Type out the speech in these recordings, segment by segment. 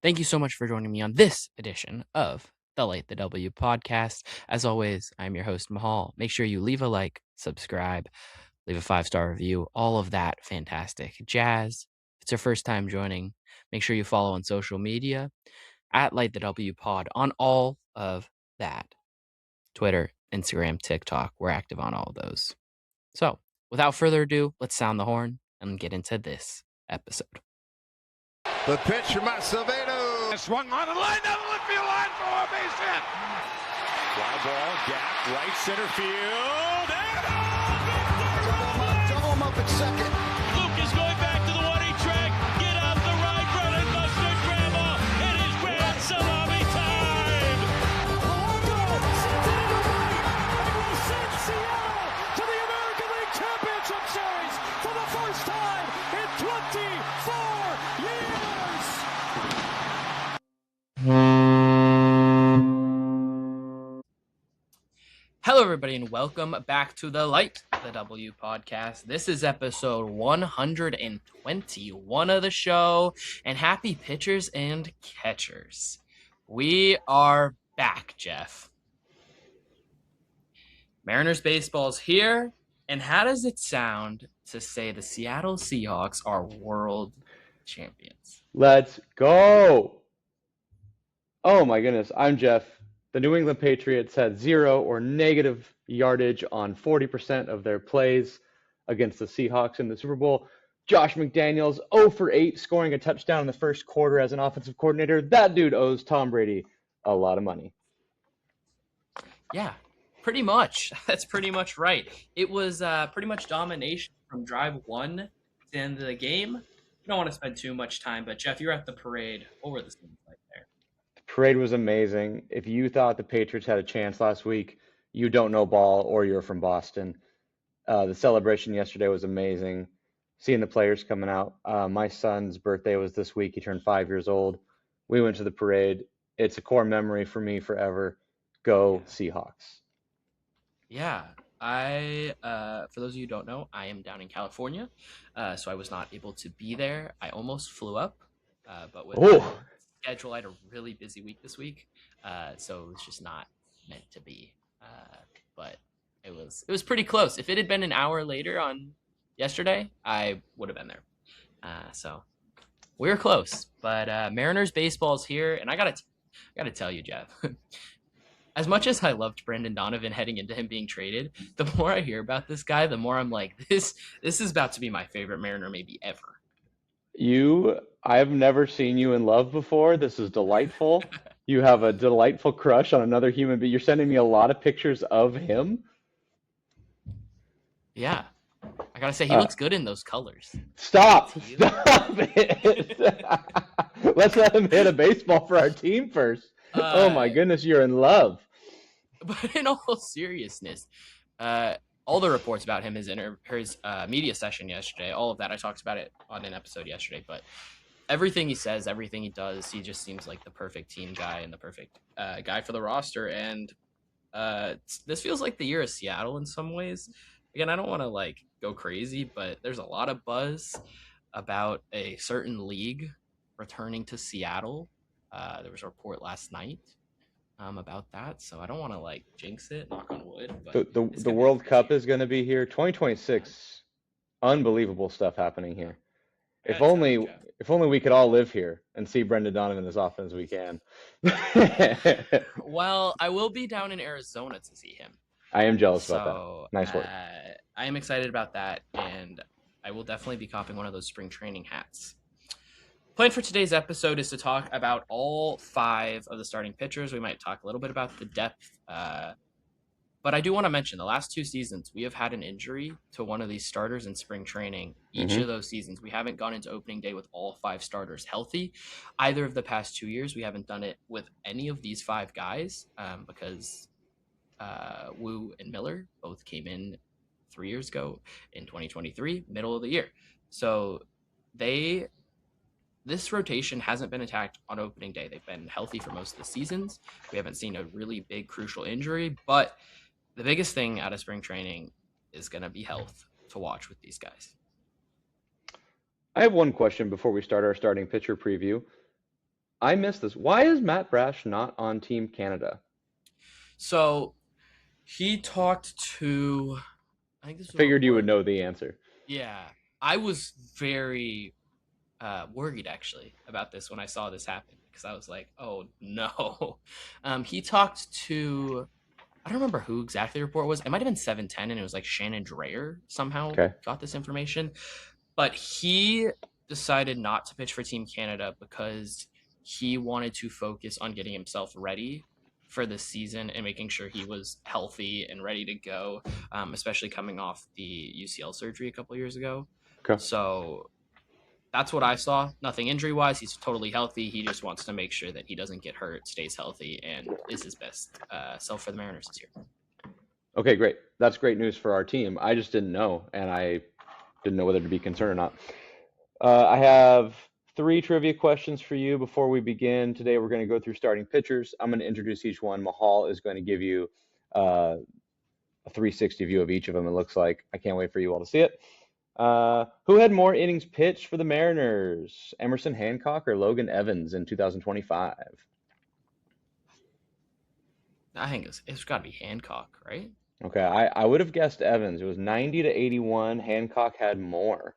Thank you so much for joining me on this edition of the Light the W podcast. As always, I'm your host, Mahal. Make sure you leave a like, subscribe, leave a 5-star review, all of that fantastic jazz. If it's your first time joining, make sure you follow on social media at Light the W pod on all of that. Twitter, Instagram, TikTok. We're active on all of those. So, without further ado, let's sound the horn and get into this episode. The pitch from Acevedo. Swung on the line down the left field line for a base hit. Fly ball, gap, right center field. Double him up at second. Luke is going back to the 1-8 track. Get out the right, Brennan Buster Grandma. It is grand salami time. will send Seattle to the American League Championship Series for the first time in 24 years. Hello, everybody, and welcome back to the Light the W podcast. This is episode 121 of the show, and happy pitchers and catchers. We are back, Jeff. Mariners baseball's here, and how does it sound to say the Seattle Seahawks are world champions? Let's go. Oh my goodness. I'm Jeff. The New England Patriots had 0 or negative yardage on 40% of their plays against the Seahawks in the Super Bowl. Josh McDaniels 0 for 8, scoring a touchdown in the first quarter as an offensive coordinator. That dude owes Tom Brady a lot of money. Yeah, pretty much. That's pretty much right. It was pretty much domination from drive 1 to the end of the game. I don't want to spend too much time, but Jeff, you're at the parade. What were the scenes like there? The parade was amazing. If you thought the Patriots had a chance last week, you don't know ball or you're from Boston. The celebration yesterday was amazing. Seeing the players coming out. My son's birthday was this week. He turned 5 years old. We went to the parade. It's a core memory for me forever. Go Seahawks. Yeah, for those of you who don't know, I am down in California, so I was not able to be there. I almost flew up, but with my schedule, I had a really busy week this week, so it was just not meant to be. But it was pretty close. If it had been an hour later on yesterday, I would have been there. So we were close, but Mariners baseball's here, and I gotta tell you, Jeff. As much as I loved Brendan Donovan heading into him being traded, the more I hear about this guy, the more I'm like, this is about to be my favorite Mariner maybe ever. I've never seen you in love before. This is delightful. You have a delightful crush on another human being. You're sending me a lot of pictures of him. Yeah. I gotta say, he looks good in those colors. Stop it. Let's let him hit a baseball for our team first. Oh my goodness, you're in love. But in all seriousness, all the reports about him, his media session yesterday, all of that, I talked about it on an episode yesterday, but everything he says, everything he does, he just seems like the perfect team guy and the perfect guy for the roster. And this feels like the year of Seattle in some ways. Again, I don't want to go crazy, but there's a lot of buzz about a certain league returning to Seattle. There was a report last night about that, so I don't want to jinx it, knock on wood. But the World Cup is going to be here. 2026, unbelievable stuff happening here. Yeah, If only we could all live here and see Brendan Donovan as often as we can. Well, I will be down in Arizona to see him. I am jealous about that. Nice work. I am excited about that, and I will definitely be copping one of those spring training hats. Plan for today's episode is to talk about all 5 of the starting pitchers. We might talk a little bit about the depth, but I do want to mention the last 2 seasons, we have had an injury to one of these starters in spring training. Each of those seasons, we haven't gone into opening day with all 5 starters healthy. Either of the past 2 years, we haven't done it with any of these 5 guys because Wu and Miller both came in 3 years ago in 2023, middle of the year. So this rotation hasn't been attacked on opening day. They've been healthy for most of the seasons. We haven't seen a really big, crucial injury, but the biggest thing out of spring training is going to be health to watch with these guys. I have one question before we start our starting pitcher preview. I missed this. Why is Matt Brash not on Team Canada? So he talked to, I think this I was a figured you would report. know the answer. Yeah, I was very worried actually about this when I saw this happen because I was like, oh no. He talked to, I don't remember who exactly the report was. It might have been 710, and it was like Shannon Dreyer somehow Okay. got this information. But he decided not to pitch for Team Canada because he wanted to focus on getting himself ready for the season and making sure he was healthy and ready to go, especially coming off the UCL surgery a couple years ago. Okay. So that's what I saw. Nothing injury wise. He's totally healthy. He just wants to make sure that he doesn't get hurt, stays healthy, and is his best self for the Mariners this year. Okay, great. That's great news for our team. I just didn't know, and I didn't know whether to be concerned or not. I have 3 trivia questions for you before we begin. Today we're going to go through starting pitchers. I'm going to introduce each one. Mahal is going to give you a 360 view of each of them, it looks like. I can't wait for you all to see it. Who had more innings pitched for the Mariners? Emerson Hancock or Logan Evans in 2025? I think it's got to be Hancock, right? Okay, I would have guessed Evans. It was 90 to 81. Hancock had more.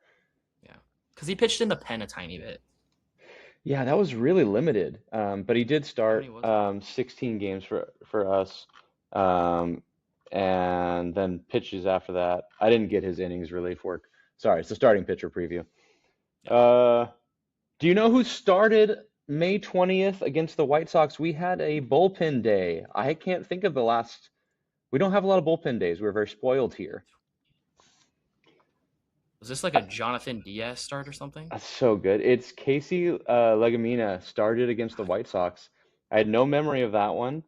Yeah, because he pitched in the pen a tiny bit. Yeah, that was really limited. But he did How many start was it? 16 games for us, and then pitches after that. I didn't get his innings relief work. Sorry, it's the starting pitcher preview. Yeah. Do you know who started May 20th against the White Sox? We had a bullpen day. I can't think of the last. We don't have a lot of bullpen days. We're very spoiled here. Was this like a Jonathan Diaz start or something? That's so good. It's Casey Legumina started against the White Sox. I had no memory of that one.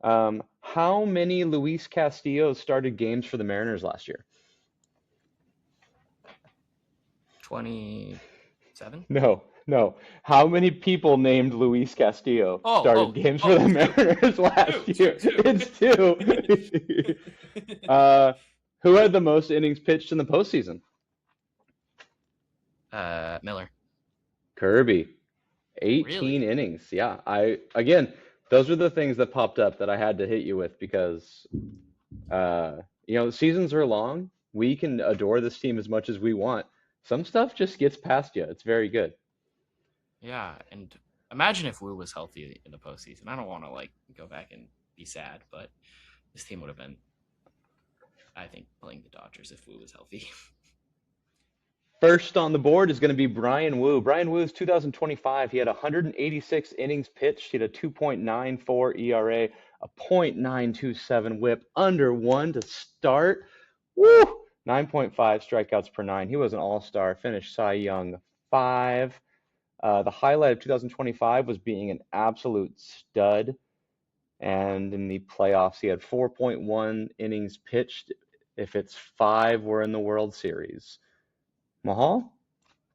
How many Luis Castillo started games for the Mariners last year? 27? No. How many people named Luis Castillo started games for the two. Mariners last year? Two. It's 2. Who had the most innings pitched in the postseason? Miller. Kirby. 18 Really? innings. Yeah. Those are the things that popped up that I had to hit you with because the seasons are long. We can adore this team as much as we want. Some stuff just gets past you. It's very good. Yeah, and imagine if Wu was healthy in the postseason. I don't want to go back and be sad, but this team would have been, I think, playing the Dodgers if Wu was healthy. First on the board is going to be Brian Wu. Brian Wu's 2025. He had 186 innings pitched. He had a 2.94 ERA, a .927 WHIP, under 1 to start. Woo! 9.5 strikeouts per 9. He was an all-star. Finished Cy Young 5. The highlight of 2025 was being an absolute stud. And in the playoffs, he had 4.1 innings pitched. If it's 5, we're in the World Series. Mahal,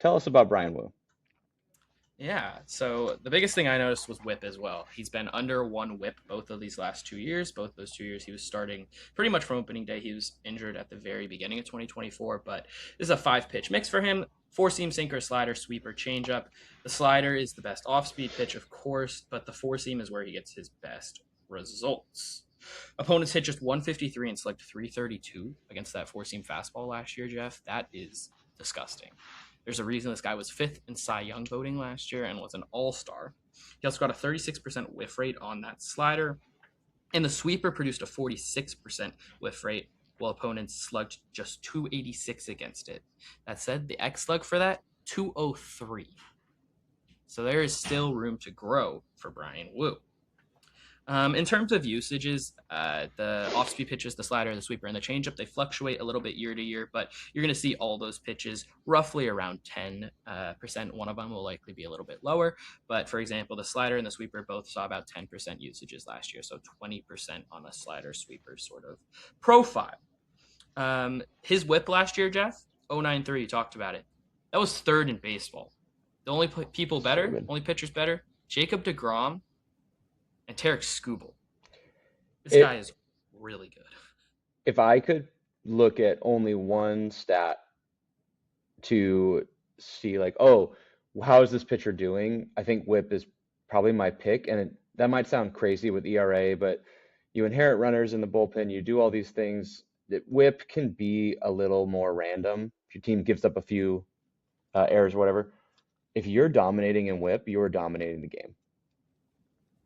tell us about Brian Wu. Yeah, so the biggest thing I noticed was whip as well. He's been under 1 whip both of these last 2 years. Both those 2 years he was starting pretty much from opening day. He was injured at the very beginning of 2024, but this is a 5-pitch mix for him. 4-seam, sinker, slider, sweeper, changeup. The slider is the best off-speed pitch, of course, but the 4-seam is where he gets his best results. Opponents hit just 153 and slugged 332 against that 4-seam fastball last year, Jeff. That is disgusting. There's a reason this guy was 5th in Cy Young voting last year and was an all-star. He also got a 36% whiff rate on that slider, and the sweeper produced a 46% whiff rate, while opponents slugged just 286 against it. That said, the X slug for that, 203. So there is still room to grow for Brian Wu. In terms of usages, the off-speed pitches, the slider, the sweeper, and the changeup, they fluctuate a little bit year to year, but you're going to see all those pitches roughly around 10%. One of them will likely be a little bit lower, but for example, the slider and the sweeper both saw about 10% usages last year, so 20% on the slider sweeper sort of profile. His whip last year, Jeff, 0.93, you talked about it. That was 3rd in baseball. The only people better, only pitchers better, Jacob deGrom and Tarek Skubal. This guy is really good. If I could look at only one stat to see how is this pitcher doing? I think whip is probably my pick. And that might sound crazy with ERA, but you inherit runners in the bullpen, you do all these things. Whip can be a little more random. If your team gives up a few errors or whatever, if you're dominating in whip, you're dominating the game.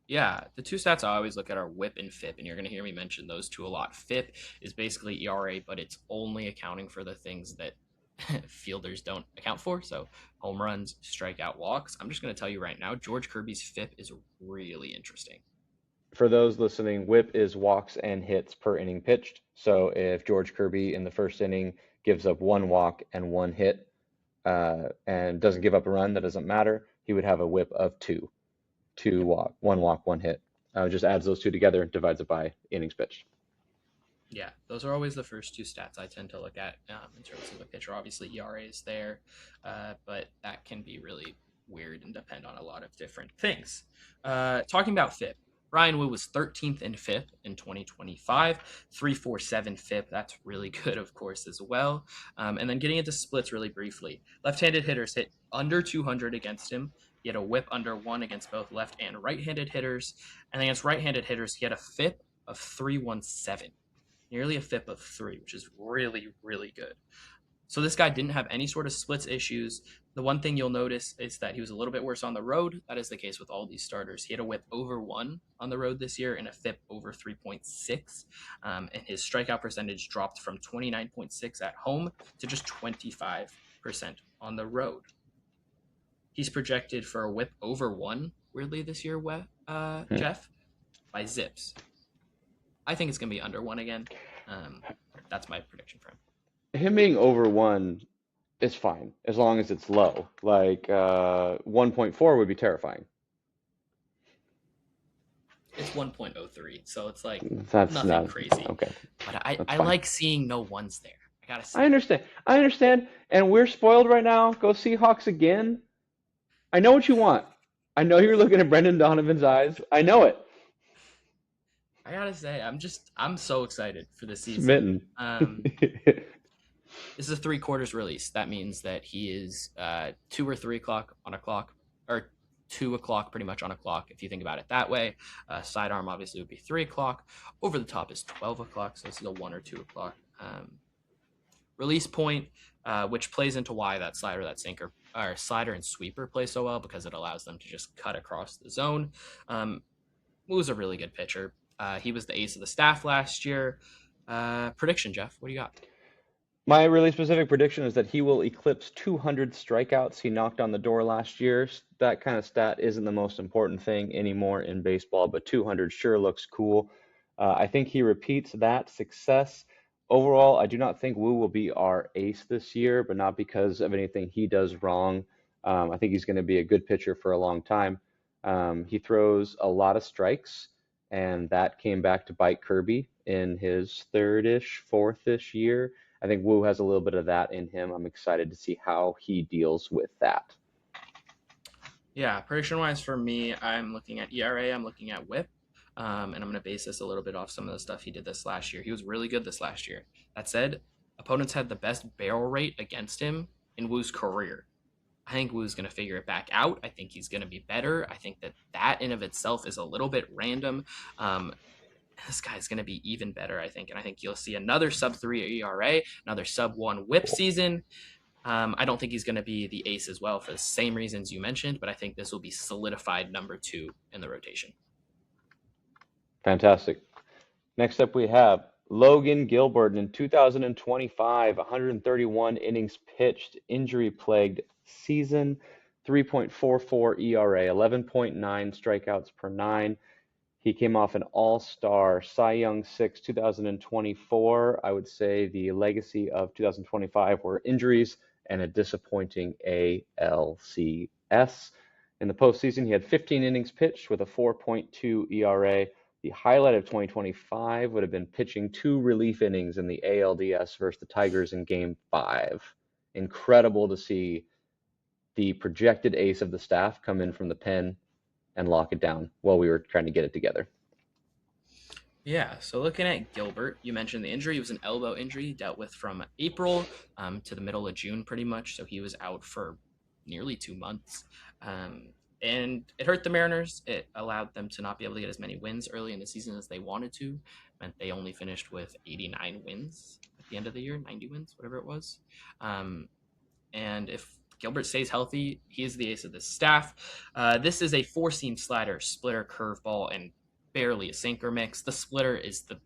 Yeah, the two stats I always look at are WHIP and FIP, and you're going to hear me mention those two a lot. FIP is basically ERA, but it's only accounting for the things that fielders don't account for. So home runs, strikeout, walks. I'm just going to tell you right now, George Kirby's FIP is really interesting. For those listening, whip is walks and hits per inning pitched. So if George Kirby in the first inning gives up one walk and one hit and doesn't give up a run, that doesn't matter. He would have a whip of two. One walk, one hit. Just adds those two together and divides it by innings pitched. Yeah, those are always the first two stats I tend to look at in terms of the pitcher. Obviously, ERA is there, but that can be really weird and depend on a lot of different things. Talking about FIP, Ryan Wu was 13th in FIP in 2025, 347 FIP. That's really good, of course, as well. And then getting into splits really briefly. Left-handed hitters hit under 200 against him. He had a whip under 1 against both left and right-handed hitters. And against right-handed hitters, he had a FIP of 317, nearly a FIP of 3, which is really, really good. So this guy didn't have any sort of splits issues. The one thing you'll notice is that he was a little bit worse on the road. That is the case with all these starters. He had a whip over 1 on the road this year and a FIP over 3.6. And his strikeout percentage dropped from 29.6 at home to just 25% on the road. He's projected for a whip over 1, weirdly, this year, Jeff, by Zips. I think it's going to be under 1 again. That's my prediction for him. Him being over 1 is fine as long as it's low. Like 1.4 would be terrifying. It's 1.03, so it's like That's nothing not crazy. okay. But I like seeing no ones there. I gotta say. I understand. And we're spoiled right now. Go Seahawks again. I know what you want. I know you're looking at Brendan Donovan's eyes. I know it. I gotta say, I'm so excited for this season. Smitten. This is a 3/4 release. That means that he is 2 or 3 o'clock on a clock, or 2 o'clock pretty much on a clock, if you think about it that way. Sidearm obviously would be 3 o'clock. Over the top is 12 o'clock, so this is a 1 or 2 o'clock release point, which plays into why that slider, that sinker, or slider and sweeper play so well, because it allows them to just cut across the zone. Wu's a really good pitcher. He was the ace of the staff last year. Prediction, Jeff, what do you got? My really specific prediction is that he will eclipse 200 strikeouts. He knocked on the door last year. That kind of stat isn't the most important thing anymore in baseball, but 200 sure looks cool. I think he repeats that success. Overall, I do not think Wu will be our ace this year, but not because of anything he does wrong. I think he's going to be a good pitcher for a long time. He throws a lot of strikes, and that came back to bite Kirby in his third-ish, fourth-ish year. I think Wu has a little bit of that in him. I'm excited to see how he deals with that. Yeah, prediction-wise for me, I'm looking at ERA, I'm looking at WHIP, and I'm going to base this a little bit off some of the stuff he did this last year. He was really good this last year. That said, opponents had the best barrel rate against him in Wu's career. I think Wu's going to figure it back out. I think he's going to be better. I think that in of itself is a little bit random. This guy's going to be even better, I think. And I think you'll see another sub-3 ERA, another sub-1 WHIP season. I don't think he's going to be the ace as well for the same reasons you mentioned, but I think this will be solidified number 2 in the rotation. Fantastic. Next up, we have Logan Gilbert in 2025, 131 innings pitched, injury-plagued season, 3.44 ERA, 11.9 strikeouts per 9. He came off an all-star Cy Young 6 2024. I would say the legacy of 2025 were injuries and a disappointing ALCS. In the postseason, he had 15 innings pitched with a 4.2 ERA. The highlight of 2025 would have been pitching 2 relief innings in the ALDS versus the Tigers in Game 5. Incredible to see the projected ace of the staff come in from the pen and lock it down while we were trying to get it together. Yeah, so looking at Gilbert, you mentioned the injury. It was an elbow injury he dealt with from April to the middle of June pretty much, so he was out for nearly 2 months. And it hurt the Mariners. It allowed them to not be able to get as many wins early in the season as they wanted to. It meant they only finished with 89 wins at the end of the year, 90 wins, whatever it was. And if Gilbert stays healthy, he is the ace of this staff. This is a four-seam slider, splitter, curveball, and barely a sinker mix. The splitter is the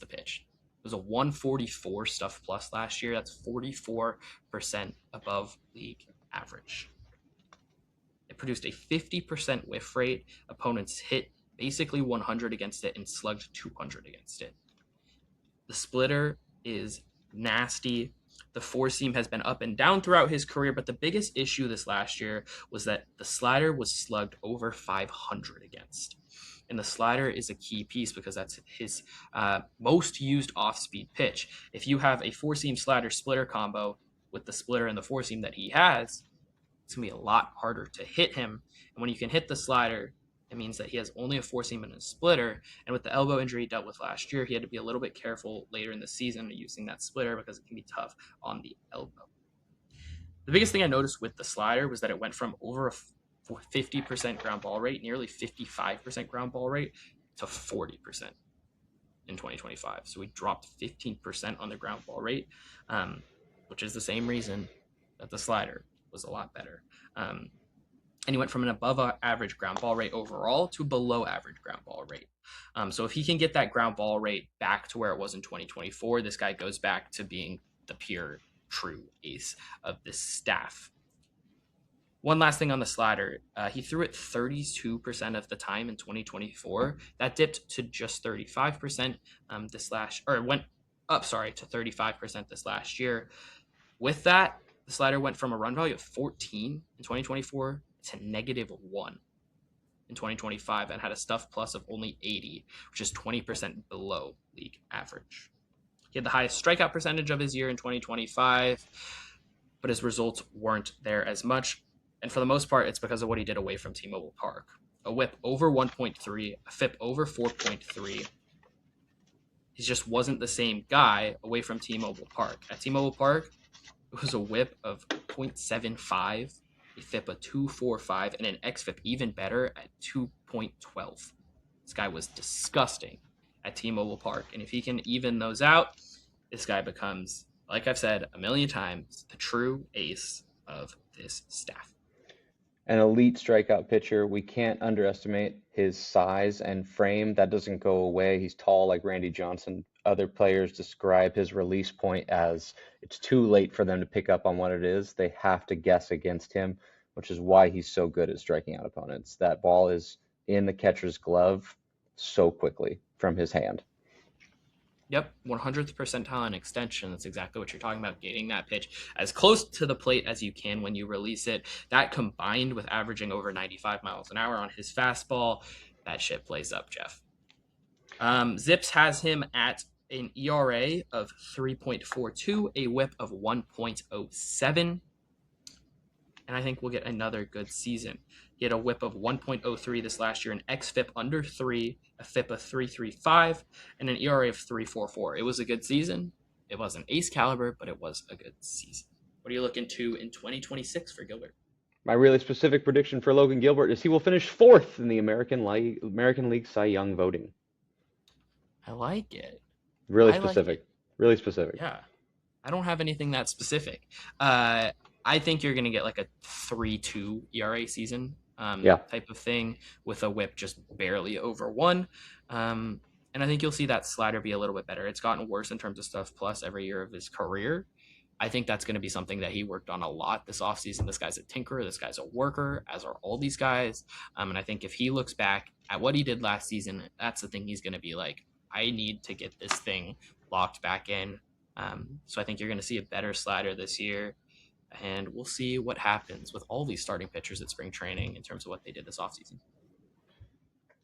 pitch. It was a 144 stuff plus last year. That's 44% above league average. It produced a 50% whiff rate. Opponents hit basically 100 against it and slugged 200 against it. The splitter is nasty. The four seam has been up and down throughout his career, but the biggest issue this last year was that the slider was slugged over 500 against. And the slider is a key piece because that's his most used off-speed pitch. If you have a four-seam slider splitter combo with the splitter and the four-seam that he has, it's going to be a lot harder to hit him. And when you can hit the slider, it means that he has only a four-seam and a splitter. And with the elbow injury he dealt with last year, he had to be a little bit careful later in the season using that splitter because it can be tough on the elbow. The biggest thing I noticed with the slider was that it went from over a 50% ground ball rate, nearly 55% ground ball rate, to 40% in 2025. So we dropped 15% on the ground ball rate, which is the same reason that the slider was a lot better. And he went from an above average ground ball rate overall to below average ground ball rate. So if he can get that ground ball rate back to where it was in 2024, this guy goes back to being the pure, true ace of this staff. One last thing on the slider, he threw it 32% of the time in 2024. That dipped to just 35% went up, to 35% this last year. With that, the slider went from a run value of 14 in 2024 to -1 in 2025 and had a stuff plus of only 80, which is 20% below league average. He had the highest strikeout percentage of his year in 2025, but his results weren't there as much. And for the most part, it's because of what he did away from T-Mobile Park. A whip over 1.3, a FIP over 4.3. He just wasn't the same guy away from T-Mobile Park. At T-Mobile Park, it was a whip of 0.75, a FIP of 2.45, and an XFIP even better at 2.12. This guy was disgusting at T-Mobile Park. And if he can even those out, this guy becomes, like I've said a million times, the true ace of this staff. An elite strikeout pitcher. We can't underestimate his size and frame. That doesn't go away. He's tall like Randy Johnson. Other players describe his release point as it's too late for them to pick up on what it is. They have to guess against him, which is why he's so good at striking out opponents. That ball is in the catcher's glove so quickly from his hand. Yep, 100th percentile in extension. That's exactly what you're talking about, getting that pitch as close to the plate as you can when you release it. That combined with averaging over 95 miles an hour on his fastball, that shit plays up, Jeff. Zips has him at an ERA of 3.42, a whip of 1.07, and I think we'll get another good season. He had a whip of 1.03 this last year, an xFIP under 3, a FIP of 3.35, and an ERA of 3.44. It was a good season. It wasn't ace caliber, but it was a good season. What are you looking to in 2026 for Gilbert? My really specific prediction for Logan Gilbert is he will finish 4th in the American League Cy Young voting. I like it. Really specific. Really specific. Yeah. I don't have anything that specific. I think you're going to get like a 3.2 ERA season type of thing with a whip just barely over 1. And I think you'll see that slider be a little bit better. It's gotten worse in terms of stuff plus every year of his career. I think that's going to be something that he worked on a lot this offseason. This guy's a tinkerer. This guy's a worker, as are all these guys. And I think if he looks back at what he did last season, that's the thing he's going to be like, I need to get this thing locked back in. So I think you're going to see a better slider this year. And we'll see what happens with all these starting pitchers at spring training in terms of what they did this offseason.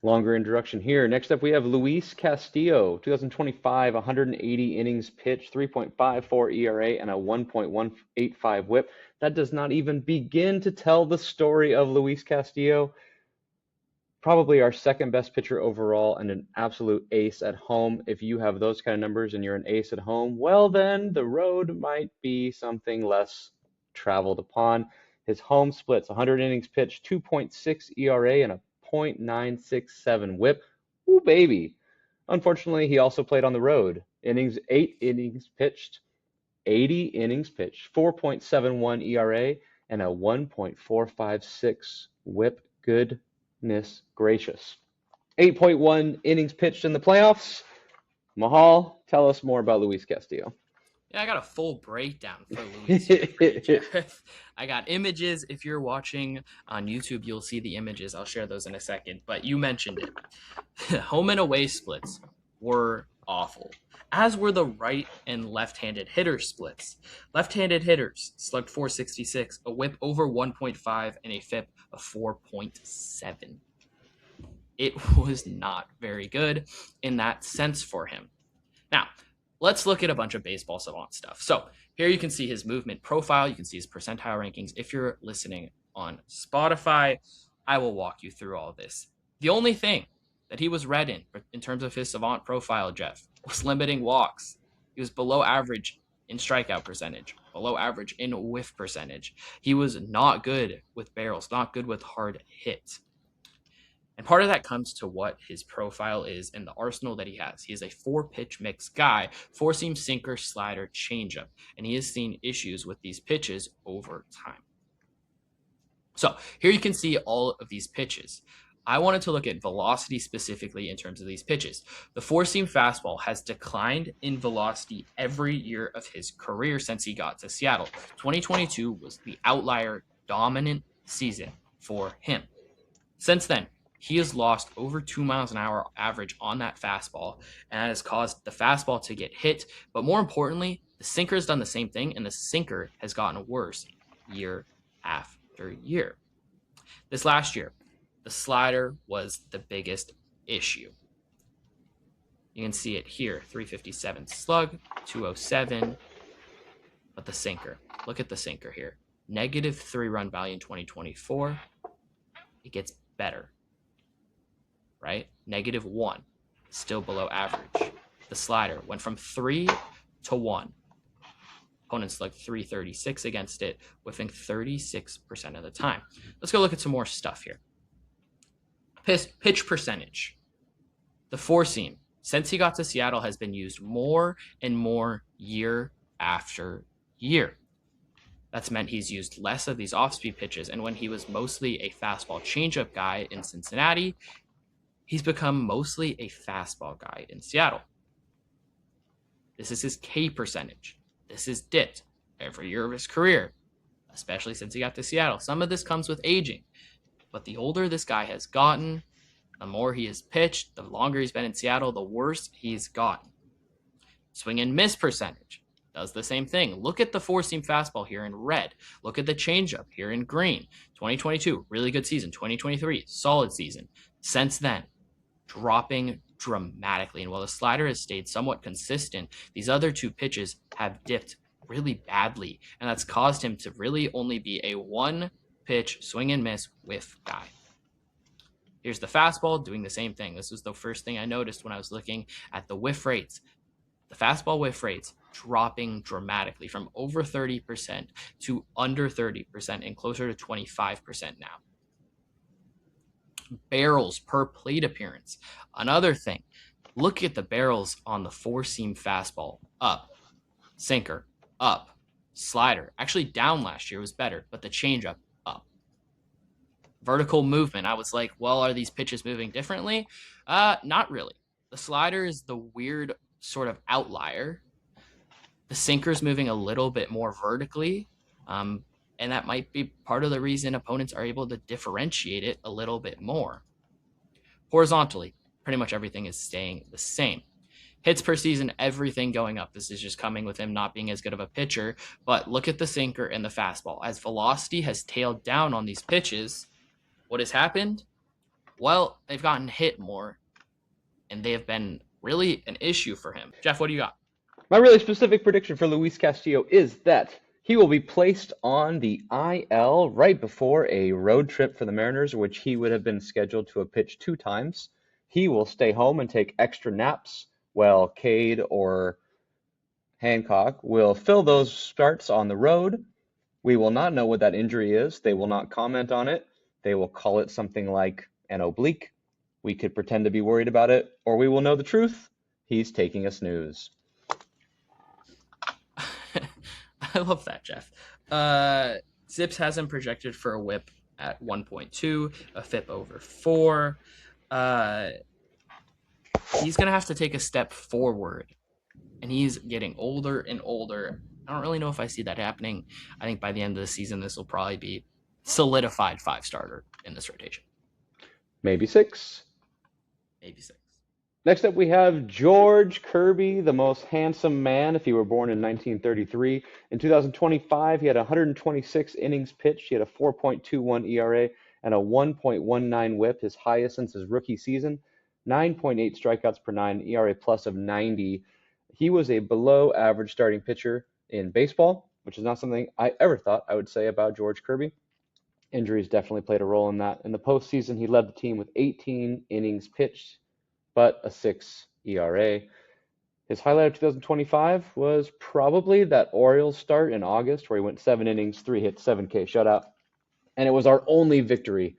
Longer introduction here. Next up, we have Luis Castillo, 2025, 180 innings pitched, 3.54 ERA, and a 1.185 whip. That does not even begin to tell the story of Luis Castillo. Probably our second best pitcher overall and an absolute ace at home. If you have those kind of numbers and you're an ace at home, well, then the road might be something less traveled upon. His home splits 100 innings pitched, 2.6 ERA, and a .967 WHIP. Ooh, baby. Unfortunately, he also played on the road. 8 innings pitched, 80 innings pitched, 4.71 ERA, and a 1.456 WHIP. Goodness gracious. 8.1 innings pitched in the playoffs. Mahal, tell us more about Luis Castillo. Yeah, I got a full breakdown for Luis here for you, Jeff. I got images. If you're watching on YouTube, you'll see the images. I'll share those in a second. But you mentioned it. Home and away splits were awful, as were the right and left-handed hitter splits. Left-handed hitters slugged .466, a whip over 1.5, and a FIP of 4.7. It was not very good in that sense for him. Now, let's look at a bunch of baseball savant stuff. So here you can see his movement profile. You can see his percentile rankings. If you're listening on Spotify, I will walk you through all this. The only thing that he was red in terms of his savant profile, Jeff, was limiting walks. He was below average in strikeout percentage, below average in whiff percentage. He was not good with barrels, not good with hard hits. And part of that comes to what his profile is and the arsenal that he has. He is a 4-pitch mix guy, 4-seam sinker, slider, changeup, and he has seen issues with these pitches over time. So here you can see all of these pitches. I wanted to look at velocity specifically in terms of these pitches. The 4-seam fastball has declined in velocity every year of his career since he got to Seattle. 2022 was the outlier dominant season for him. Since then, he has lost over 2 miles an hour average on that fastball, and that has caused the fastball to get hit. But more importantly, the sinker has done the same thing, and the sinker has gotten worse year after year. This last year, the slider was the biggest issue. You can see it here, 357 slug, 207, but the sinker. Look at the sinker here. Negative 3 run value in 2024. It gets better. Right? Negative 1, still below average. The slider went from 3 to 1. Opponents like 336 against it, whiffing 36% of the time. Let's go look at some more stuff here. Pitch percentage. The 4-seam, since he got to Seattle, has been used more and more year after year. That's meant he's used less of these off-speed pitches, and when he was mostly a fastball changeup guy in Cincinnati, he's become mostly a fastball guy in Seattle. This is his K percentage. This is dipped every year of his career, especially since he got to Seattle. Some of this comes with aging, but the older this guy has gotten, the more he has pitched, the longer he's been in Seattle, the worse he's gotten. Swing and miss percentage does the same thing. Look at the 4-seam fastball here in red. Look at the changeup here in green. 2022, really good season. 2023, solid season. Since then, dropping dramatically. And while the slider has stayed somewhat consistent, these other 2 pitches have dipped really badly. And that's caused him to really only be a 1-pitch swing and miss whiff guy. Here's the fastball doing the same thing. This was the first thing I noticed when I was looking at the whiff rates. The fastball whiff rates dropping dramatically from over 30% to under 30% and closer to 25% now. Barrels per plate appearance. Another thing, look at the barrels on the 4-seam fastball. Up, sinker, up, slider. Actually down last year was better, but the changeup up. Vertical movement. I was like, well, are these pitches moving differently? Not really. The slider is the weird sort of outlier. The sinker's moving a little bit more vertically. And that might be part of the reason opponents are able to differentiate it a little bit more. Horizontally, pretty much everything is staying the same. Hits per season, everything going up. This is just coming with him not being as good of a pitcher. But look at the sinker and the fastball. As velocity has tailed down on these pitches, what has happened? Well, they've gotten hit more, and they have been really an issue for him. Jeff, what do you got? My really specific prediction for Luis Castillo is that he will be placed on the IL right before a road trip for the Mariners, which he would have been scheduled to have pitched 2 times. He will stay home and take extra naps, while Cade or Hancock will fill those starts on the road. We will not know what that injury is. They will not comment on it. They will call it something like an oblique. We could pretend to be worried about it, or we will know the truth. He's taking a snooze. I love that, Jeff. Zips has him projected for a whip at 1.2, a FIP over 4. He's going to have to take a step forward, and he's getting older and older. I don't really know if I see that happening. I think by the end of the season, this will probably be solidified 5-starter in this rotation. Maybe 6. Maybe 6. Next up, we have George Kirby, the most handsome man if he were born in 1933. In 2025, he had 126 innings pitched. He had a 4.21 ERA and a 1.19 whip, his highest since his rookie season. 9.8 strikeouts per 9, ERA plus of 90. He was a below average starting pitcher in baseball, which is not something I ever thought I would say about George Kirby. Injuries definitely played a role in that. In the postseason, he led the team with 18 innings pitched, but a 6 ERA. His highlight of 2025 was probably that Orioles start in August where he went 7 innings, 3 hits, 7K shutout. And it was our only victory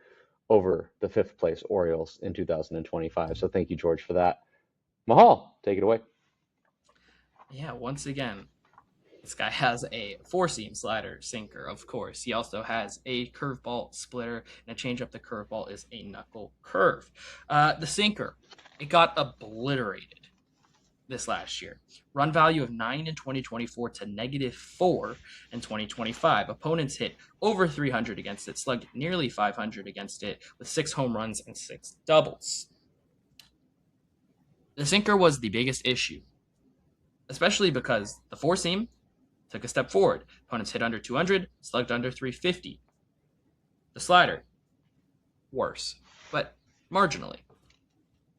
over the 5th place Orioles in 2025. So thank you, George, for that. Mahal, take it away. Yeah, once again, this guy has a 4-seam slider, sinker, of course. He also has a curveball splitter and a changeup. The curveball is a knuckle curve. The sinker, it got obliterated this last year. Run value of 9 in 2024 to -4 in 2025. Opponents hit over 300 against it, slugged nearly 500 against it with 6 home runs and 6 doubles. The sinker was the biggest issue, especially because the 4-seam took a step forward. Opponents hit under 200, slugged under 350. The slider, worse, but marginally.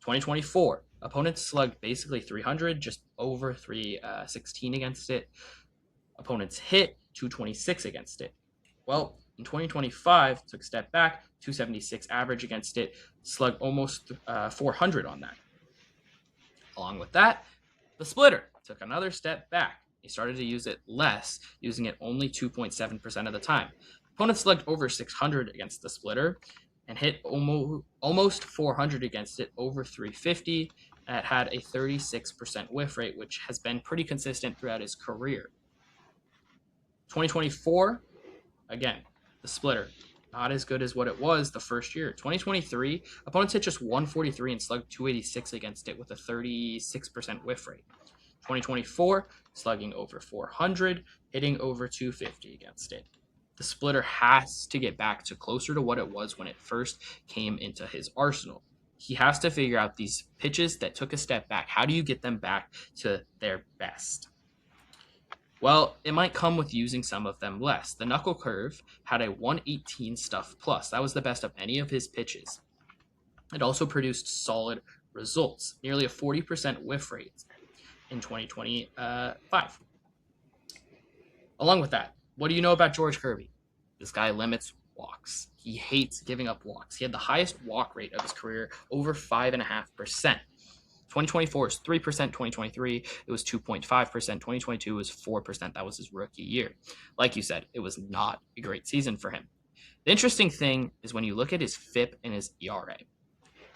2024, opponents slugged basically 300, just over 316 against it. Opponents hit 226 against it. Well, in 2025, took a step back, 276 average against it, slugged almost 400 on that. Along with that, the splitter took another step back. He started to use it less, using it only 2.7% of the time. Opponents slugged over 600 against the splitter and hit almost 400 against it, over 350. It had a 36% whiff rate, which has been pretty consistent throughout his career. 2024, again, the splitter, not as good as what it was the first year. 2023, opponents hit just 143 and slugged 286 against it with a 36% whiff rate. 2024, slugging over 400, hitting over 250 against it. The splitter has to get back to closer to what it was when it first came into his arsenal. He has to figure out these pitches that took a step back. How do you get them back to their best? Well, it might come with using some of them less. The knuckle curve had a 118 stuff plus. That was the best of any of his pitches. It also produced solid results, nearly a 40% whiff rate in 2025. Along with that, what do you know about George Kirby? This guy limits walks. He hates giving up walks. He had the highest walk rate of his career, over 5.5%. 2024 is 3%. 2023, it was 2.5%. 2022 was 4%. That was his rookie year. Like you said, it was not a great season for him. The interesting thing is when you look at his FIP and his ERA.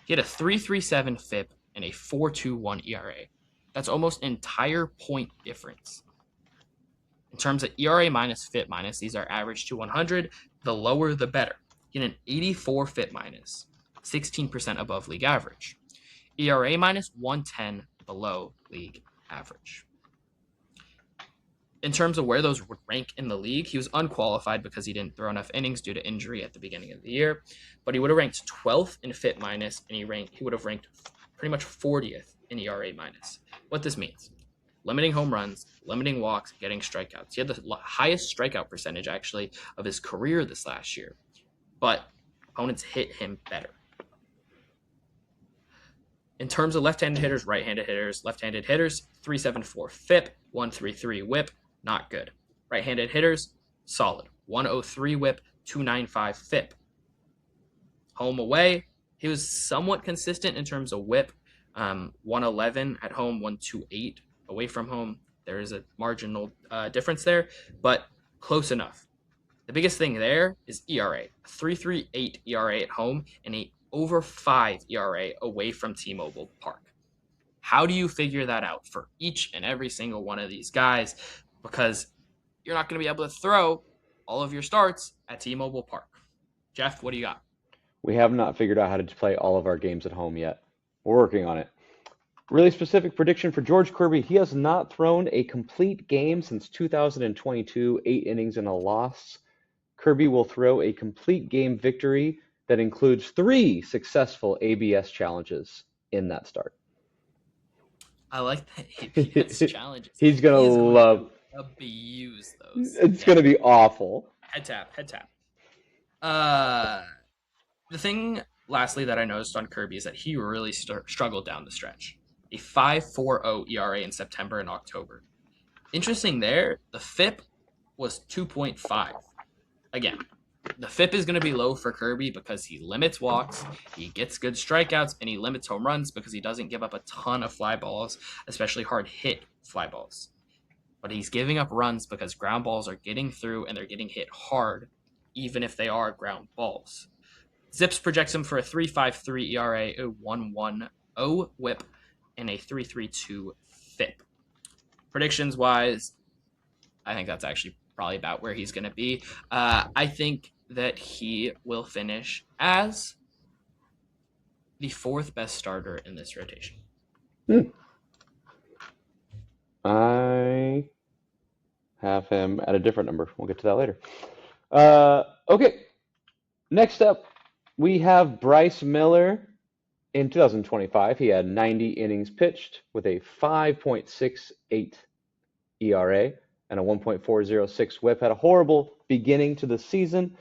He had a 3.37 FIP and a 4.21 ERA. That's almost an entire point difference. In terms of ERA minus FIP minus, these are average to 100. The lower, the better. He had an 84 FIP minus, 16% above league average. ERA minus 110 below league average. In terms of where those would rank in the league, he was unqualified because he didn't throw enough innings due to injury at the beginning of the year. But he would have ranked 12th in FIP minus, and he would have ranked pretty much 40th in ERA minus. What this means: limiting home runs, limiting walks, getting strikeouts. He had the highest strikeout percentage, actually, of his career this last year. But opponents hit him better. In terms of left-handed hitters, right-handed hitters, left-handed hitters, 3.74 FIP, 1.33 WHIP, not good. Right-handed hitters, solid. 1.03 WHIP, 2.95 FIP. Home away, he was somewhat consistent in terms of WHIP. 1.11 at home, 1.28 away from home. There is a marginal difference there, but close enough. The biggest thing there is ERA. 3.38 ERA at home and a over 5 ERA away from T-Mobile Park. How do you figure that out for each and every single one of these guys? Because you're not going to be able to throw all of your starts at T-Mobile Park. Jeff, what do you got? We have not figured out how to play all of our games at home yet. We're working on it. Really specific prediction for George Kirby. He has not thrown a complete game since 2022, 8 innings and a loss. Kirby will throw a complete game victory that includes 3 successful ABS challenges in that start. I like that ABS challenges. He's going to love. Abuse those. It's going to be awful. Head tap. The thing, lastly, that I noticed on Kirby is that he really struggled down the stretch. A 5.40 ERA in September and October. Interesting there, the FIP was 2.5. Again, the FIP is going to be low for Kirby because he limits walks, he gets good strikeouts, and he limits home runs because he doesn't give up a ton of fly balls, especially hard hit fly balls. But he's giving up runs because ground balls are getting through and they're getting hit hard, even if they are ground balls. Zips projects him for a 3.53 ERA, a 1.10 WHIP, and a 3.32 FIP. Predictions wise, I think that's actually probably about where he's going to be. I think that he will finish as the 4th best starter in this rotation. I have him at a different number. We'll get to that later. Okay. Next up, we have Bryce Miller. In 2025, he had 90 innings pitched with a 5.68 ERA and a 1.406 WHIP. Had a horrible beginning to the season.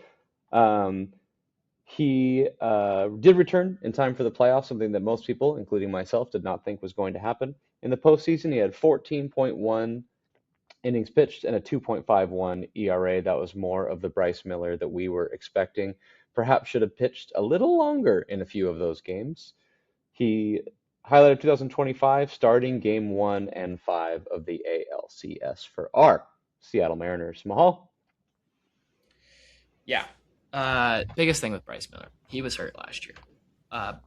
He did return in time for the playoffs, something that most people, including myself, did not think was going to happen. In the postseason, he had 14.1 innings pitched and a 2.51 ERA. That was more of the Bryce Miller that we were expecting. Perhaps should have pitched a little longer in a few of those games. He highlighted 2025, starting game 1 and 5 of the ALCS for our Seattle Mariners. Mahal? Yeah. Biggest thing with Bryce Miller, he was hurt last year.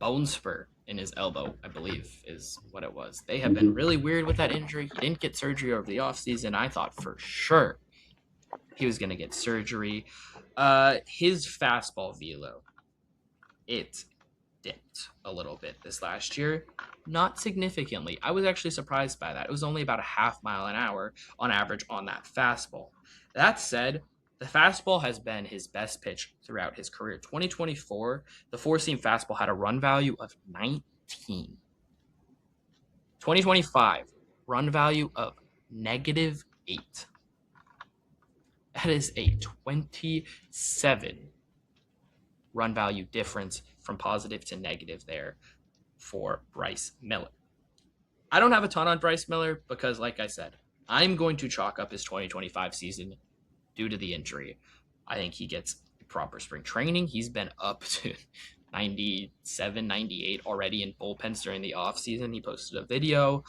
Bone spur in his elbow, I believe, is what it was. They have been really weird with that injury. He didn't get surgery over the offseason. I thought for sure he was going to get surgery. His fastball velo, it dipped a little bit this last year. Not significantly. I was actually surprised by that. It was only about a half mile an hour on average on that fastball. That said, the fastball has been his best pitch throughout his career. 2024, the four-seam fastball had a run value of 19. 2025, run value of -8. That is a 27 run value difference from positive to negative there for Bryce Miller. I don't have a ton on Bryce Miller because, like I said, I'm going to chalk up his 2025 season due to the injury. I think he gets proper spring training. He's been up to 97, 98 already in bullpens during the offseason. He posted a video.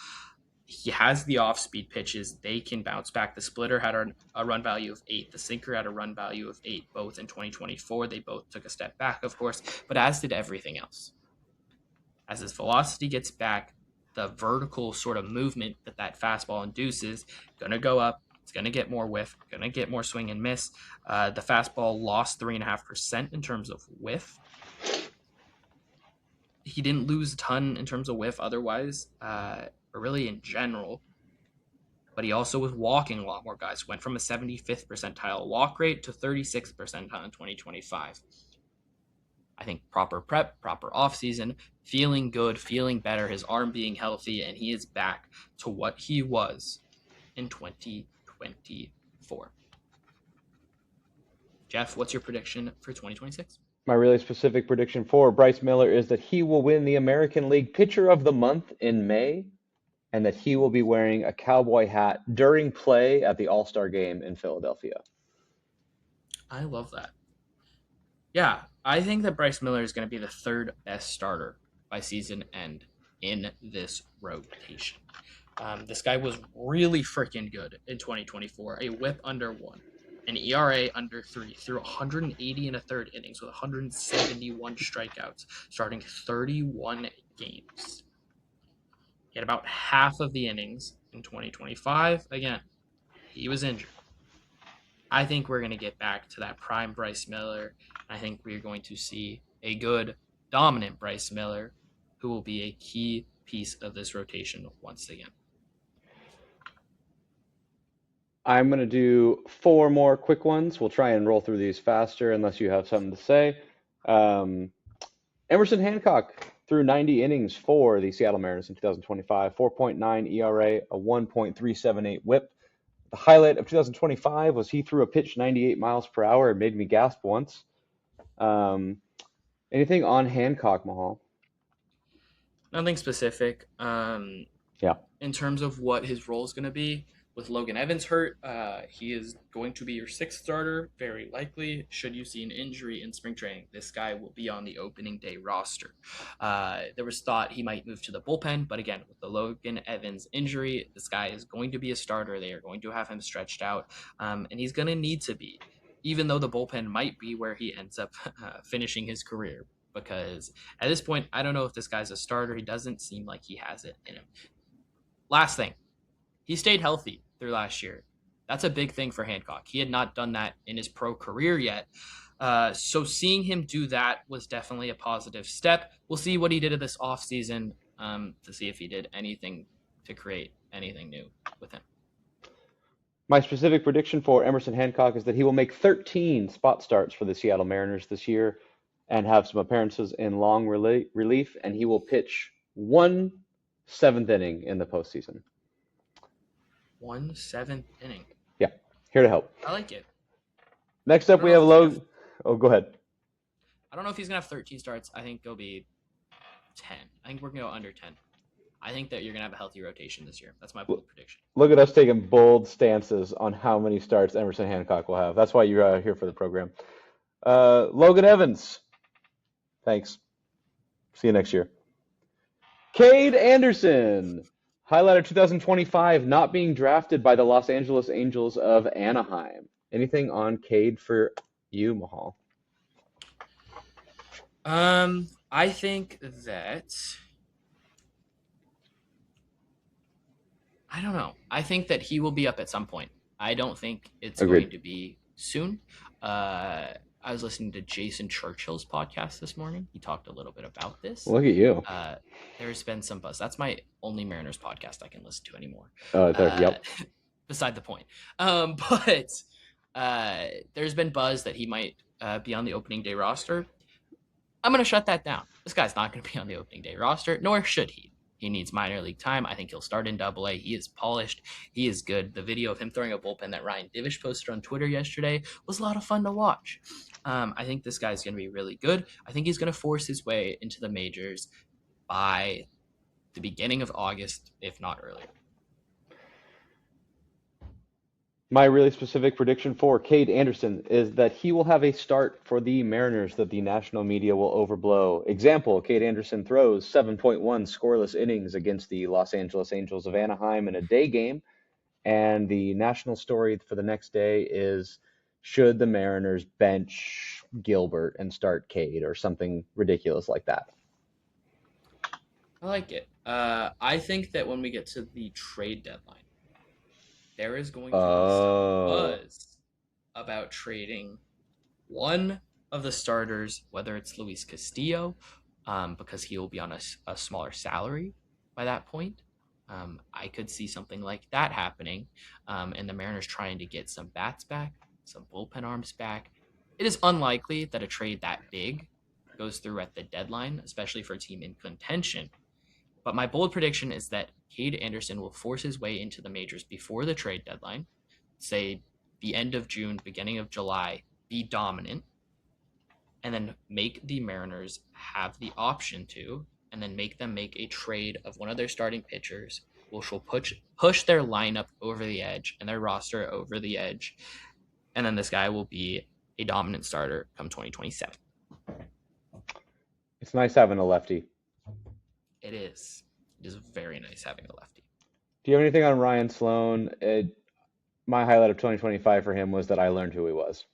He has the off-speed pitches. They can bounce back. The splitter had a run value of 8. The sinker had a run value of 8, both in 2024. They both took a step back, of course, but as did everything else. As his velocity gets back, the vertical sort of movement that fastball induces going to go up. It's going to get more whiff, going to get more swing and miss. The fastball lost 3.5% in terms of whiff. He didn't lose a ton in terms of whiff otherwise, or really in general. But he also was walking a lot more guys. Went from a 75th percentile walk rate to 36th percentile in 2025. I think proper prep, proper offseason, feeling good, feeling better, his arm being healthy, and he is back to what he was in 2024. Jeff, what's your prediction for 2026? My really specific prediction for Bryce Miller is that he will win the American League Pitcher of the Month in May, and that he will be wearing a cowboy hat during play at the All-Star Game in Philadelphia. I love that. Yeah, I think that Bryce Miller is going to be the 3rd best starter by season end in this rotation. This guy was really freaking good in 2024, a whip under 1, an ERA under 3 through 180 and a third innings with 171 strikeouts, starting 31 games. He had about half of the innings in 2025. Again, he was injured. I think we're going to get back to that prime Bryce Miller. I think we're going to see a good, dominant Bryce Miller who will be a key piece of this rotation once again. I'm going to do 4 more quick ones. We'll try and roll through these faster unless you have something to say. Emerson Hancock threw 90 innings for the Seattle Mariners in 2025, 4.9 ERA, a 1.378 whip. The highlight of 2025 was he threw a pitch 98 miles per hour. It made me gasp once. Anything on Hancock, Mahal? Nothing specific. Yeah. In terms of what his role is going to be, with Logan Evans hurt, he is going to be your 6th starter, very likely. Should you see an injury in spring training, this guy will be on the opening day roster. There was thought he might move to the bullpen, but again, with the Logan Evans injury, this guy is going to be a starter. They are going to have him stretched out, and he's going to need to be, even though the bullpen might be where he ends up finishing his career. Because at this point, I don't know if this guy's a starter. He doesn't seem like he has it in him. Last thing, he stayed healthy through last year. That's a big thing for Hancock. He had not done that in his pro career yet. So seeing him do that was definitely a positive step. We'll see what he did in this offseason to see if he did anything to create anything new with him. My specific prediction for Emerson Hancock is that he will make 13 spot starts for the Seattle Mariners this year and have some appearances in long relief, and he will pitch 1 7th inning in the postseason. 1 7th inning. Yeah, here to help. I like it. Next up, we have Logan. Oh, go ahead. I don't know if he's going to have 13 starts. I think it'll be 10. I think we're going to go under 10. I think that you're going to have a healthy rotation this year. That's my bold prediction. Look at us taking bold stances on how many starts Emerson Hancock will have. That's why you're here for the program. Logan Evans. Thanks. See you next year. Cade Anderson. Highlight of 2025, not being drafted by the Los Angeles Angels of Anaheim. Anything on Cade for you, Mahal? I think that I don't know. I think that he will be up at some point. I don't think it's Agreed. going to be soon. I was listening to Jason Churchill's podcast this morning. He talked a little bit about this. Look at you. There's been some buzz. That's my only Mariners podcast I can listen to anymore. Yep. Beside the point. But there's been buzz that he might be on the opening day roster. I'm going to shut that down. This guy's not going to be on the opening day roster, nor should he. He needs minor league time. I think he'll start in Double-A. He is polished. He is good. The video of him throwing a bullpen that Ryan Divish posted on Twitter yesterday was a lot of fun to watch. I think this guy's going to be really good. I think he's going to force his way into the majors by the beginning of August, if not earlier. My really specific prediction for Cade Anderson is that he will have a start for the Mariners that the national media will overblow. Example, Cade Anderson throws 7.1 scoreless innings against the Los Angeles Angels of Anaheim in a day game, and the national story for the next day is, should the Mariners bench Gilbert and start Cade, or something ridiculous like that? I like it. I think that when we get to the trade deadline, there is going to be some buzz about trading one of the starters, whether it's Luis Castillo, because he will be on a smaller salary by that point. I could see something like that happening, and the Mariners trying to get some bats back, some bullpen arms back. It is unlikely that a trade that big goes through at the deadline, especially for a team in contention. But my bold prediction is that Cade Anderson will force his way into the majors before the trade deadline, say the end of June, beginning of July, be dominant, and then make the Mariners have the option to, and then make them make a trade of one of their starting pitchers, which will push their lineup over the edge and their roster over the edge. And then this guy will be a dominant starter come 2027. It's nice having a lefty. It is. It is very nice having a lefty. Do you have anything on Ryan Sloan? My highlight of 2025 for him was that I learned who he was.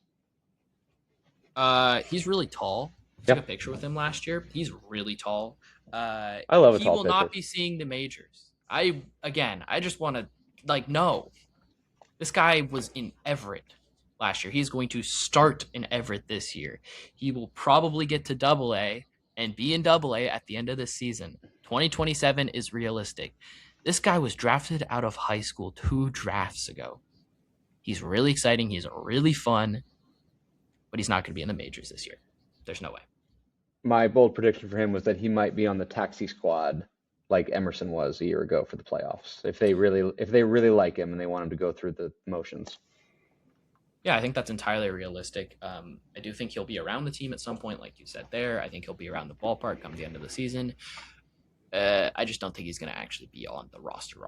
He's really tall. I took a Yep, picture with him last year. He's really tall. I love a He tall will not pitcher. be seeing the majors. I just want to no. This guy was in Everett last year. He's going to start in Everett this year. He will probably get to Double A and be in Double A at the end of this season. 2027 is realistic. This guy was drafted out of high school 2 drafts ago. He's really exciting. He's really fun, but he's not going to be in the majors this year. There's no way. My bold prediction for him was that he might be on the taxi squad like Emerson was a year ago for the playoffs. If they really like him and they want him to go through the motions. Yeah, I think that's entirely realistic. I do think he'll be around the team at some point, like you said there. I think he'll be around the ballpark come the end of the season. I just don't think he's going to actually be on the roster.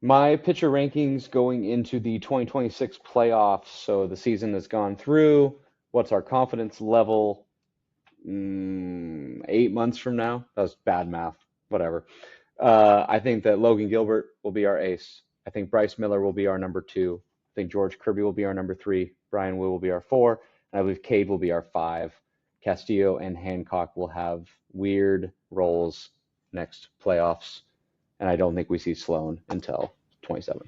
My pitcher rankings going into the 2026 playoffs. So the season has gone through. What's our confidence level? 8 months from now. That was bad math. Whatever. I think that Logan Gilbert will be our ace. I think Bryce Miller will be our number 2. I think George Kirby will be our number 3. Brian Wu will be our 4. And I believe Cade will be our 5. Castillo and Hancock will have weird roles next playoffs. And I don't think we see Sloan until 27.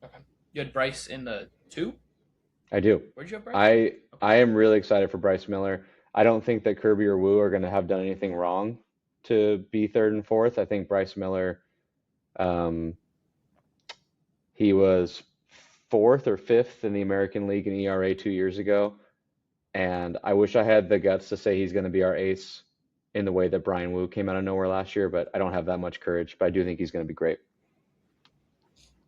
Okay. You had Bryce in the 2? I do. Where'd you have Bryce? I am really excited for Bryce Miller. I don't think that Kirby or Wu are going to have done anything wrong to be 3rd and 4th. I think Bryce Miller, he was 4th or 5th in the American League in ERA 2 years ago. And I wish I had the guts to say he's going to be our ace in the way that Brian Wu came out of nowhere last year, but I don't have that much courage. But I do think he's going to be great.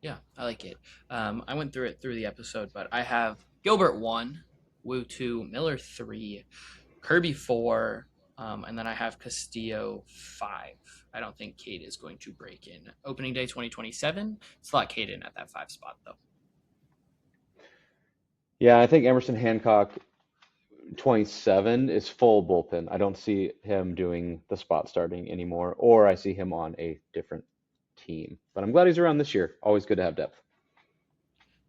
Yeah, I like it. I went through the episode, but I have Gilbert 1, Wu 2, Miller 3, Kirby 4, and then I have Castillo 5. I don't think Cade is going to break in. Opening day 2027, slot Cade in at that 5 spot, though. Yeah, I think Emerson Hancock 27 is full bullpen. I don't see him doing the spot starting anymore, or I see him on a different team. But I'm glad he's around this year. Always good to have depth.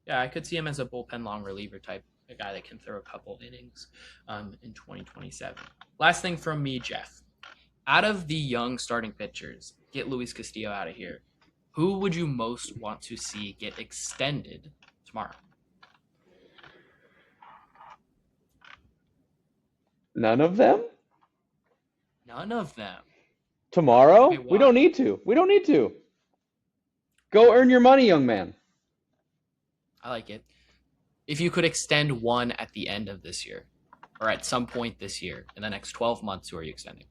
Yeah, I could see him as a bullpen long reliever type, a guy that can throw a couple innings in 2027. Last thing from me, Jeff. Out of the young starting pitchers, get Luis Castillo out of here. Who would you most want to see get extended tomorrow? None of them? None of them. Tomorrow? Okay, We don't need to. We don't need to. Go earn your money, young man. I like it. If you could extend one at the end of this year, or at some point this year, in the next 12 months, who are you extending?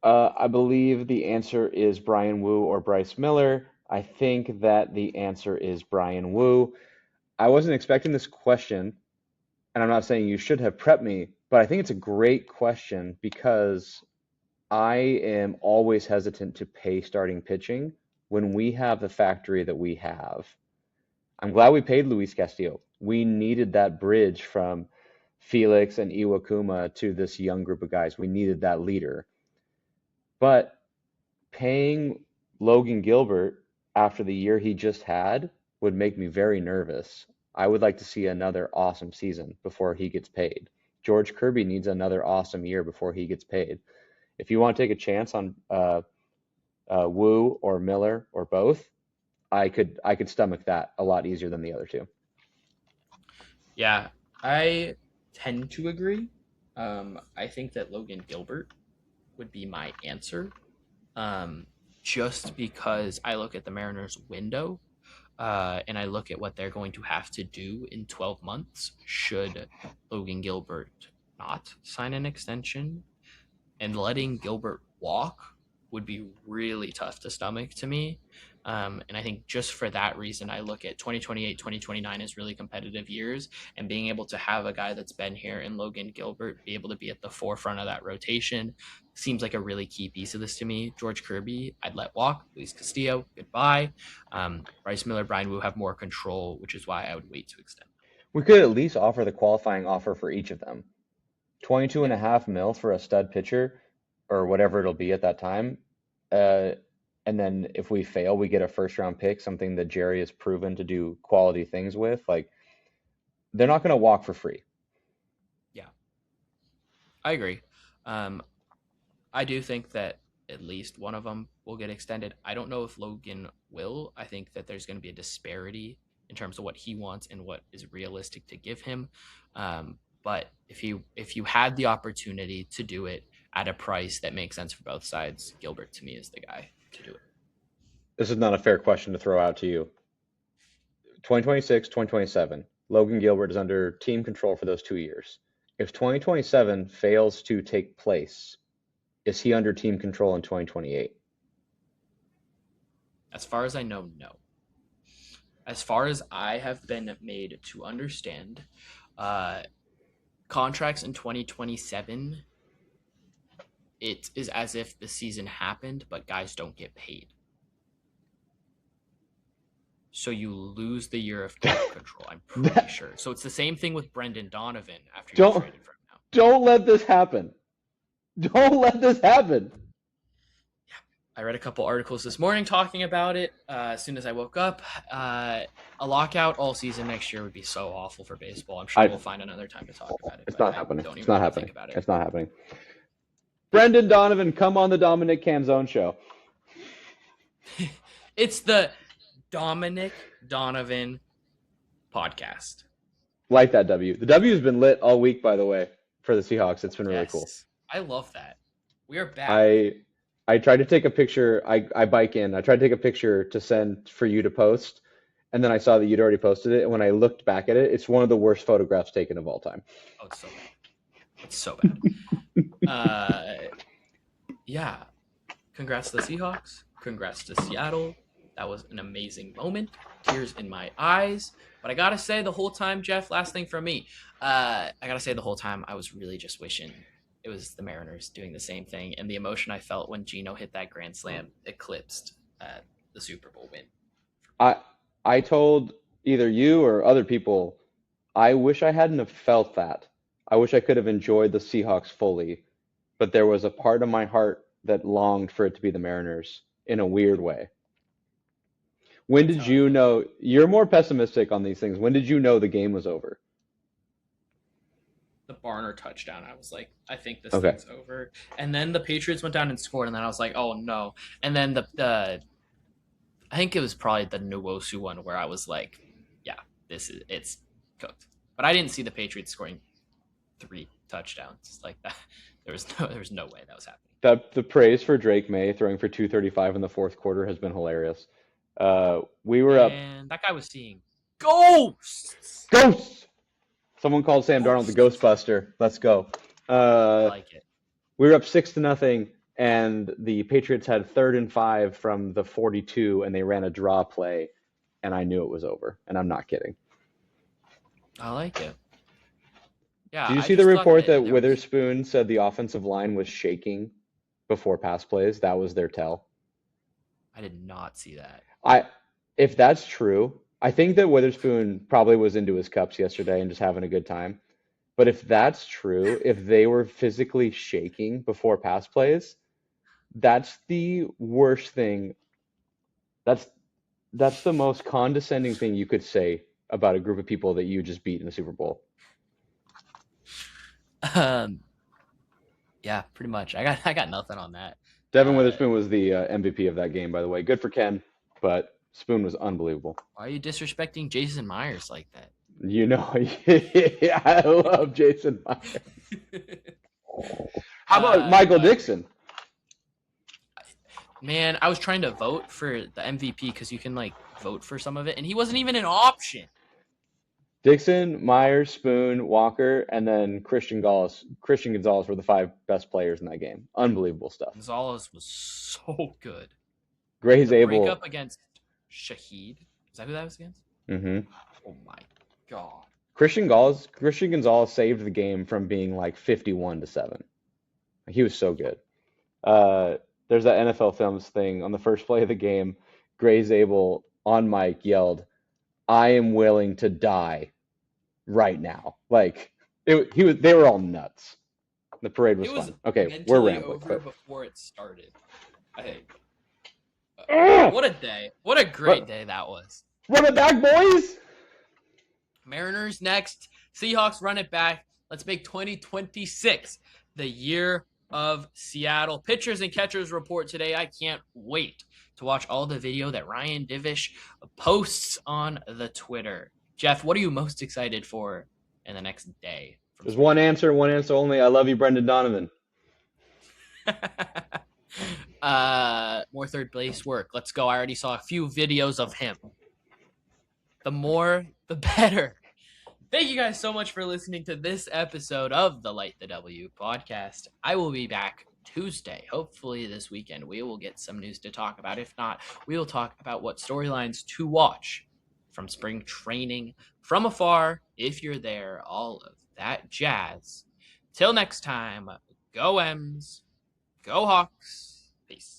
I believe the answer is Brian Wu or Bryce Miller. I think that the answer is Brian Wu. I wasn't expecting this question, and I'm not saying you should have prepped me, but I think it's a great question because I am always hesitant to pay starting pitching when we have the factory that we have. I'm glad we paid Luis Castillo. We needed that bridge from Felix and Iwakuma to this young group of guys. We needed that leader. But paying Logan Gilbert after the year he just had would make me very nervous. I would like to see another awesome season before he gets paid. George Kirby needs another awesome year before he gets paid. If you want to take a chance on Wu or Miller or both, I could stomach that a lot easier than the other two. Yeah, I tend to agree. I think that Logan Gilbert would be my answer, just because I look at the Mariners' window, and I look at what they're going to have to do in 12 months should Logan Gilbert not sign an extension, and letting Gilbert walk would be really tough to stomach to me. And I think just for that reason, I look at 2028, 2029 as really competitive years, and being able to have a guy that's been here in Logan Gilbert be able to be at the forefront of that rotation seems like a really key piece of this to me. George Kirby, I'd let walk. Luis Castillo, goodbye. Bryce Miller, Brian Wu have more control, which is why I would wait to extend. We could at least offer the qualifying offer for each of them. 22.5 mil for a stud pitcher, or whatever it'll be at that time. and then if we fail, we get a first round pick, something that Jerry has proven to do quality things with. Like, they're not going to walk for free. Yeah, I agree. Um, I do think that at least one of them will get extended. I don't know if Logan will. I think that there's going to be a disparity in terms of what he wants and what is realistic to give him. But if you had the opportunity to do it at a price that makes sense for both sides, Gilbert to me is the guy to do it. This is not a fair question to throw out to you. 2026, 2027, Logan Gilbert is under team control for those 2 years. If 2027 fails to take place, is he under team control in 2028? As far as I know, no. As far as I have been made to understand, contracts in 2027, it is as if the season happened, but guys don't get paid. So you lose the year of cap control, I'm pretty sure. So it's the same thing with Brendan Donovan after you're traded for him now. Don't let this happen. Don't let this happen. I read a couple articles this morning talking about it as soon as I woke up. A lockout all season next year would be so awful for baseball. I'm sure we'll find another time to talk about it. It's not happening. Don't even It's not want to happening. think about it. It's not happening. Brendan Donovan, come on the Dominic Canzone show. It's the Dominic Donovan podcast. Like that W. The W has been lit all week, by the way, for the Seahawks. It's been really cool. I love that. We are back. I tried to take a picture. I bike in. I tried to take a picture to send for you to post, and then I saw that you'd already posted it. And when I looked back at it, it's one of the worst photographs taken of all time. Oh, it's so bad. It's so bad. Yeah. Congrats to the Seahawks. Congrats to Seattle. That was an amazing moment. Tears in my eyes. But I got to say the whole time, Jeff, last thing from me. I got to say the whole time I was really just wishing it was the Mariners doing the same thing. And the emotion I felt when Geno hit that grand slam eclipsed the Super Bowl win. I told either you or other people, I wish I hadn't have felt that. I wish I could have enjoyed the Seahawks fully. But there was a part of my heart that longed for it to be the Mariners in a weird way. When did you know? You're more pessimistic on these things. When did you know the game was over? The Barner touchdown, I was like, I think this thing's over. And then the Patriots went down and scored, and then I was like, oh no. And then the I think it was probably the Nwosu one where I was like, yeah, it's cooked. But I didn't see the Patriots scoring 3 touchdowns like that. There was no way that was happening. The praise for Drake May throwing for 235 in the fourth quarter has been hilarious. We were up. And that guy was seeing ghosts. Ghosts. Someone called Sam Darnold the Ghostbuster. Let's go. I like it. We were up 6-0, and the Patriots had 3rd and 5 from the 42, and they ran a draw play, and I knew it was over. And I'm not kidding. I like it. Yeah. Did you see the report that Witherspoon said the offensive line was shaking before pass plays? That was their tell. I did not see that. If that's true, I think that Witherspoon probably was into his cups yesterday and just having a good time. But if that's true, if they were physically shaking before pass plays, that's the worst thing. That's the most condescending thing you could say about a group of people that you just beat in the Super Bowl. Yeah, pretty much. I got nothing on that. Devin Witherspoon was the MVP of that game, by the way. Good for Ken, but Spoon was unbelievable. Why are you disrespecting Jason Myers like that? You know, I love Jason Myers. How about Michael Dixon? Man, I was trying to vote for the MVP because you can vote for some of it, and he wasn't even an option. Dixon, Myers, Spoon, Walker, and then Christian Gonzalez were the 5 best players in that game. Unbelievable stuff. Gonzalez was so good. Gray's able. Break up against Shaheed. Is that who that was against? Mm-hmm. Oh my god. Christian Gonzalez saved the game from being 51-7. He was so good. There's that NFL Films thing on the first play of the game. Gray's able on mic yelled, "I am willing to die right now." They were all nuts. The parade was fun. Okay, we're rambling. Over before it started, I think. What a day. What a great day that was. Run it back, boys! Mariners next. Seahawks run it back. Let's make 2026 the year of Seattle. Pitchers and catchers report today. I can't wait to watch all the video that Ryan Divish posts on the Twitter. Jeff, what are you most excited for in the next day? There's one answer only. I love you, Brendan Donovan. More third base work. Let's go. I already saw a few videos of him. The more, the better. Thank you guys so much for listening to this episode of the Light the W podcast. I will be back Tuesday. Hopefully this weekend we will get some news to talk about. If not, we will talk about what storylines to watch from spring training from afar, if you're there, all of that jazz. Till next time, go M's, go Hawks. Peace.